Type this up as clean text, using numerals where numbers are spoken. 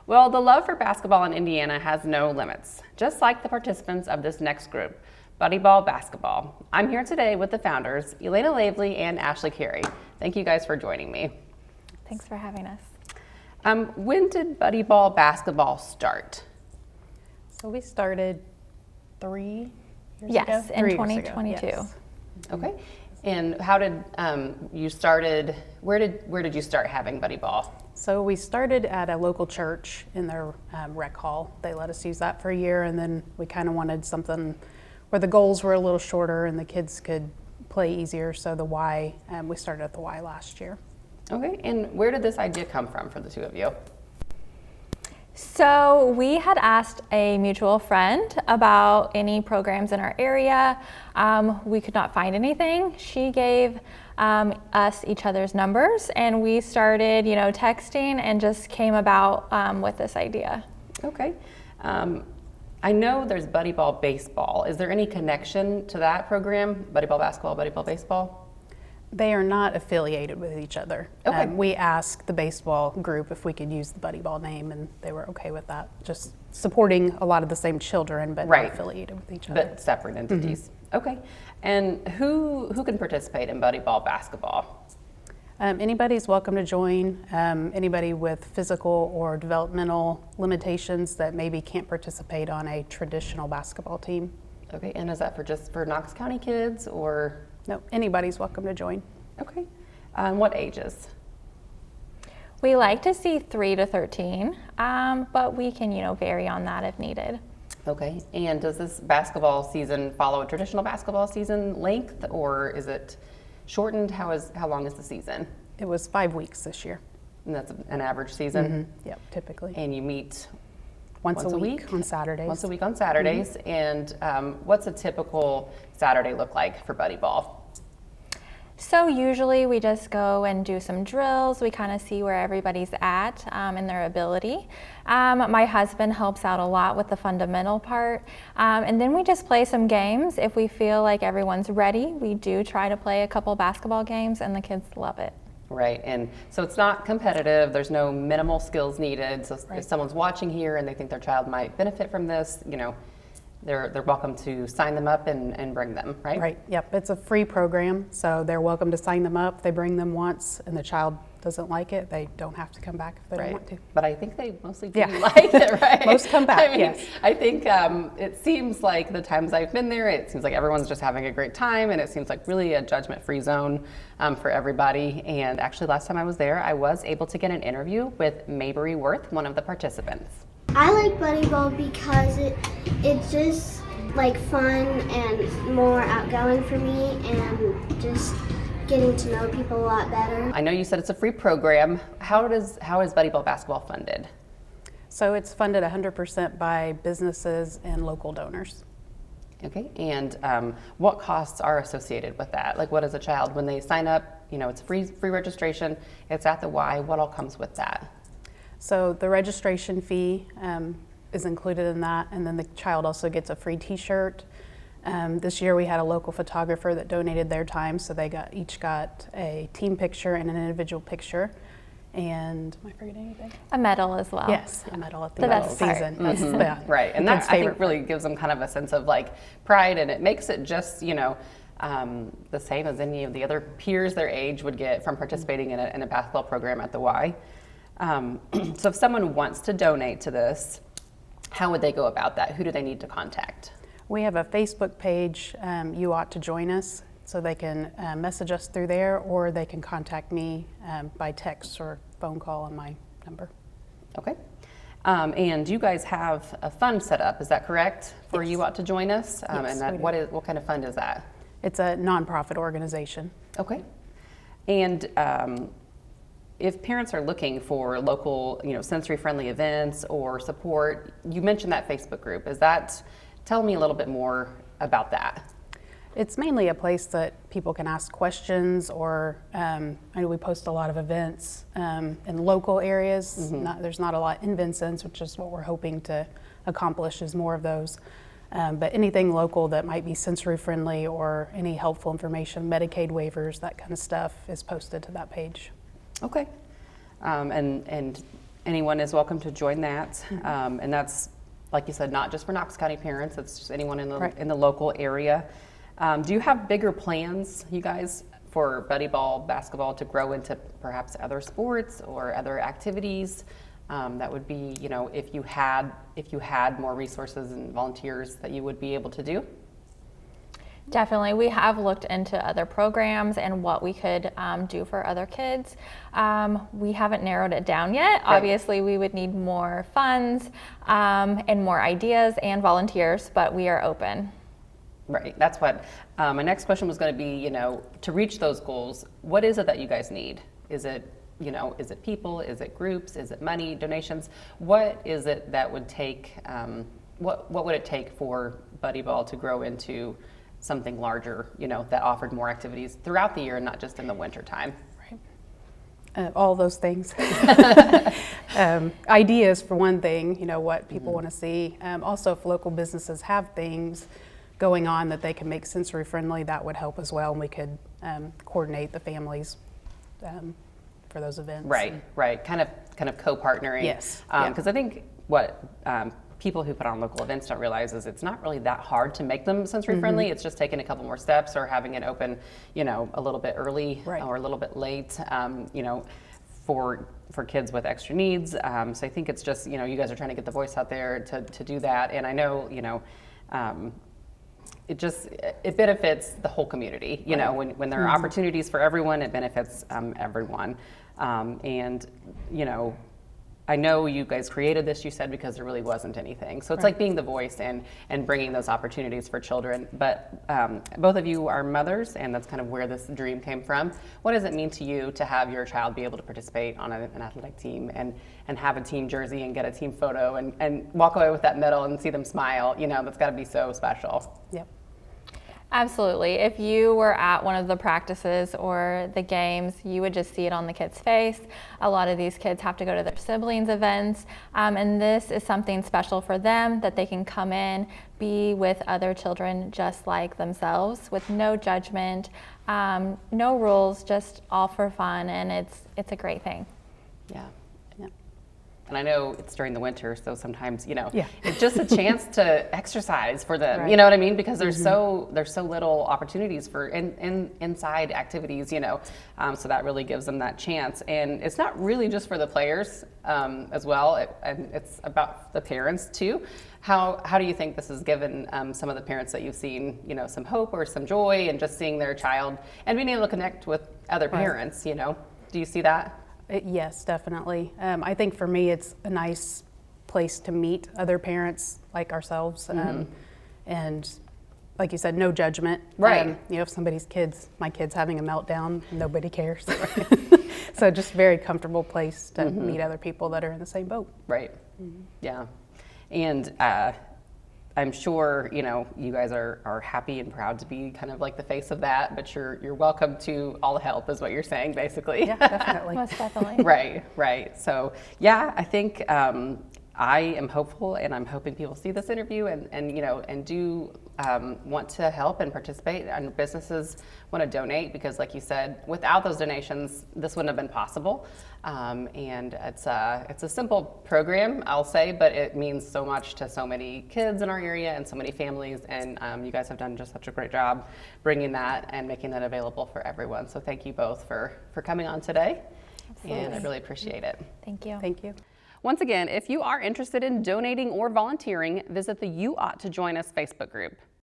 Well, the love for basketball in Indiana has no limits, just like the participants of this next group, Buddy Ball Basketball. I'm here today with the founders, Elena Lavely and Ashley Carey. Thank you guys for joining me. Thanks for having us. When did Buddy Ball Basketball start? So we started 3 years ago? Yes, in 3 years ago, 2022. yes. Okay. And how did you started, where did you start having Buddy Ball? So we started at a local church in their rec hall. They let us use that for a year, and then we kind of wanted something where the goals were a little shorter and the kids could play easier. So the Y, we started at the Y last year. Okay, and where did this idea come from for the two of you? So we had asked a mutual friend about any programs in our area. We could not find anything. She gave us each other's numbers, and we started, texting and just came about with this idea. Okay. I know there's Buddy Ball Baseball. Is there any connection to that program? Buddy Ball Basketball, Buddy Ball Baseball? They are not affiliated with each other. Okay. We asked the baseball group if we could use the Buddy Ball name, and they were okay with that. Just supporting a lot of the same children, but Right. not affiliated with each other. But separate entities. Okay. And who can participate in Buddy Ball Basketball? Anybody's welcome to join. Anybody with physical or developmental limitations that maybe can't participate on a traditional basketball team. Okay, and is that for Knox County kids or? No, anybody's welcome to join. Okay. What ages? We like to see 3 to 13, but we can, vary on that if needed. Okay, and does this basketball season follow a traditional basketball season length, or is it shortened? How long is the season? It was 5 weeks this year. And that's an average season? Yep, typically. And you meet Once a week on Saturdays. once a week on Saturdays. And what's a typical Saturday look like for Buddy Ball? So usually we just go and do some drills. We kind of see where everybody's at in their ability. My husband helps out a lot with the fundamental part. And then we just play some games. If we feel like everyone's ready, we do try to play a couple basketball games, and the kids love it. Right, and so it's not competitive. There's no minimal skills needed. So Right. if someone's watching here and they think their child might benefit from this, they're welcome to sign them up and bring them, right? Right, yep, it's a free program, so they're welcome to sign them up. They bring them once and the child doesn't like it, they don't have to come back if they don't want to. But I think they mostly do Yeah. like it, right? Most come back, yes. I think it seems like the times I've been there, it seems like everyone's just having a great time, and it seems like really a judgment-free zone for everybody. And actually, last time I was there, I was able to get an interview with Mabry Worth, one of the participants. I like Buddy Ball because it's just like fun and more outgoing for me, and just getting to know people a lot better. I know you said it's a free program. How is Buddy Ball Basketball funded? So it's funded 100% by businesses and local donors. Okay, and what costs are associated with that? Like, what is a child when they sign up? It's free registration. It's at the Y. What all comes with that? So the registration fee is included in that, and then the child also gets a free t-shirt. This year we had a local photographer that donated their time, so they each got a team picture and an individual picture. And am I forgetting anything? A medal as well. Yes, a medal at the The end of best the part. season. That's the Right, and the that kid's I think favorite really gives them kind of a sense of like pride, and it makes it just the same as any of the other peers their age would get from participating in a basketball program at the Y. So if someone wants to donate to this, how would they go about that? Who do they need to contact? We have a Facebook page, You Ought to Join Us, so they can message us through there, or they can contact me by text or phone call on my number. Okay. And you guys have a fund set up, is that correct? For Yes. You Ought to Join Us? Yes, and we do. what kind of fund is that? It's a nonprofit organization. Okay. And if parents are looking for local, sensory-friendly events or support, you mentioned that Facebook group. Tell me a little bit more about that. It's mainly a place that people can ask questions, or I know we post a lot of events in local areas. There's not a lot in Vincennes, which is what we're hoping to accomplish, is more of those. But anything local that might be sensory friendly or any helpful information, Medicaid waivers, that kind of stuff is posted to that page. Okay. And anyone is welcome to join that. And that's, like you said, not just for Knox County parents, it's just anyone in the, Right. in the local area. Do you have bigger plans, you guys, for buddy ball, basketball to grow into perhaps other sports or other activities? That would be, you know, if you had more resources and volunteers that you would be able to do? Definitely. We have looked into other programs and what we could do for other kids. We haven't narrowed it down yet. Right. Obviously, we would need more funds and more ideas and volunteers, but we are open. Right, that's what, my next question was gonna be, you know, to reach those goals, what is it that you guys need? Is it, you know, is it people, is it groups, is it money, donations? What is it that would take, what would it take for Buddy Ball to grow into something larger, you know, that offered more activities throughout the year and not just in the winter time? All those things. Ideas for one thing, you know, what people want to see. Also, if local businesses have things going on that they can make sensory friendly, that would help as well. And we could coordinate the families for those events. Right, kind of co-partnering. Yes, yeah. Because I think what people who put on local events don't realize is it's not really that hard to make them sensory friendly. It's just taking a couple more steps or having it open, you know, a little bit early Right. or a little bit late, you know, for kids with extra needs. So I think it's just, you know, you guys are trying to get the voice out there to do that. And I know, you know, it benefits the whole community. You know, when there are opportunities for everyone, it benefits everyone. And, you know, I know you guys created this, you said, because there really wasn't anything. So it's like being the voice and bringing those opportunities for children. But both of you are mothers, and that's kind of where this dream came from. What does it mean to you to have your child be able to participate on an athletic team and have a team jersey and get a team photo and walk away with that medal and see them smile? You know, that's got to be so special. Yep. Absolutely. If you were at one of the practices or the games, you would just see it on the kids' face. A lot of these kids have to go to their siblings' events, and this is something special for them that they can come in, be with other children just like themselves with no judgment, no rules, just all for fun, and it's a great thing. Yeah. Yep. And I know it's during the winter, so sometimes, you know, Yeah. it's just a chance to exercise for them. Right. You know what I mean? Because there's so little opportunities for inside activities, you know. So that really gives them that chance. And it's not really just for the players as well, and it's about the parents too. How do you think this has given some of the parents that you've seen, you know, some hope or some joy, and just seeing their child and being able to connect with other parents? You know, do you see that? Yes, definitely. I think for me, it's a nice place to meet other parents like ourselves. And like you said, no judgment. Right. You know, if my kid's having a meltdown, nobody cares. So just very comfortable place to meet other people that are in the same boat. Right. Yeah. And I'm sure, you know, you guys are happy and proud to be kind of like the face of that, but you're welcome to all the help is what you're saying, basically. Yeah, definitely. Most definitely. Right. So yeah, I think I am hopeful, and I'm hoping people see this interview and you know, and do want to help and participate, and businesses want to donate, because like you said, without those donations, this wouldn't have been possible. And it's a simple program, I'll say, but it means so much to so many kids in our area and so many families. And you guys have done just such a great job bringing that and making that available for everyone. So thank you both for coming on today. And I really appreciate it. Thank you. Thank you. Once again, if you are interested in donating or volunteering, visit the You Ought to Join Us Facebook group.